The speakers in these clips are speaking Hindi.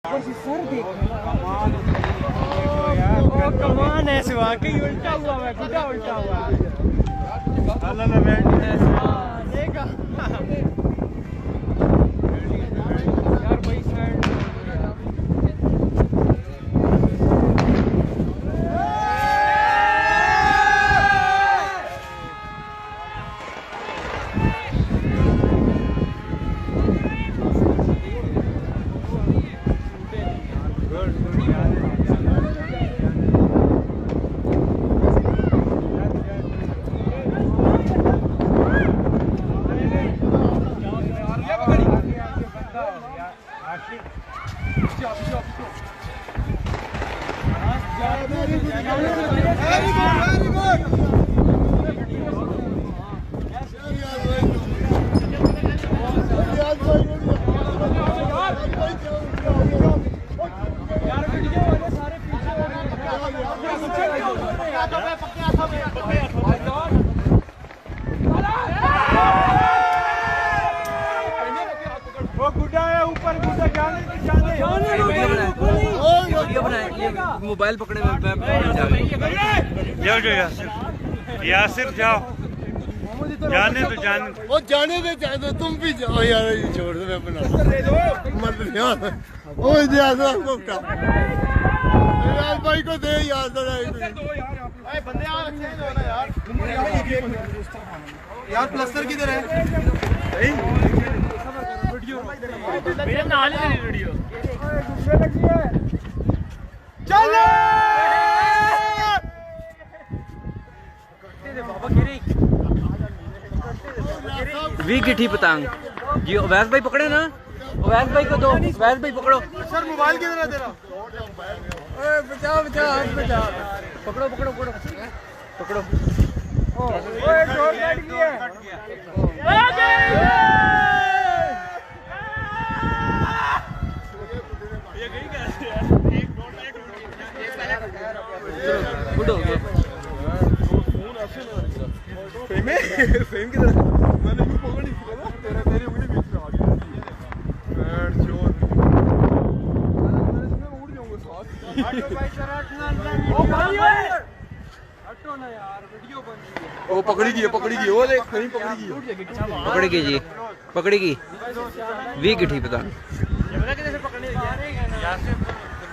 सर देख कमान है वाकई उल्टा हुआ है गुड्डा उल्टा हुआ देखा यार भाई साइड मोबाइल पकड़े हुए यासिर जाओ जाने तो जाने वो जाने दे तुम भी जाओ यार ये छोड़ दो मैं बना मत यार ओ ज्यादा कोटा यार भाई को दे यार जरा ए बंदे आ अच्छे हो ना यार प्लस्टर किधर है भाई वीडियो मेरे नाल ही वीडियो चलो वी गिठी पतंग जी अवैस भाई पकड़े ना अवैस भाई को दो अवैस भाई पकड़ो सर मोबाइल किधर है तेरा ओए बचाओ बचाओ हाथ बचाओ पकड़ो पकड़ो पकड़ो पकड़ो ओए डोर कट गया ये गई कैसे यार एक डोर गुड हो गया फोन ऐसे ना फेम किधर मैंने भी पकड़ नहीं किया ना तेरी उंगली बीच में आ गई बैठ जोर मैं उड़ जाऊंगा साथ ऑटो भाई जरा ओ भाई हटो ना यार वीडियो बन रही है ओ पकड़ी गई वो देख कहीं पकड़ेगी जी पकड़ेगी वी गिठी पता ये पता कैसे पकड़ने लगी यार से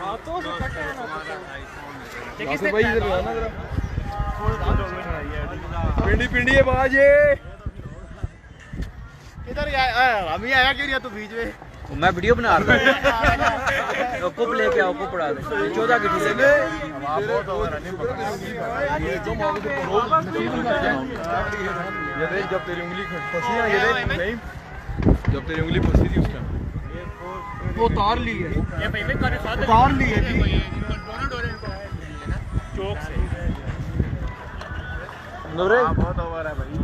हाथों से कटे हैं ना जैसे भाई इधर आना जरा पिंडी पिंडी है बाजे इधर हम ही आया क्यों नहीं तू बीच में मैं वीडियो बना रहा हूं कुप लेके आओ कुप पड़ा दे 14 गिठी से बहुत ओवर रनिंग ये जो मौके पे ये देख जब तेरी उंगली फंसी है ये देख नहीं जब तेरी उंगली फंसी थी उस टाइम वो उतार ली है ये भाई में कर साथ उतार ली है जी दोनों डोरे चौक से नवरे बहुत ओवर है भाई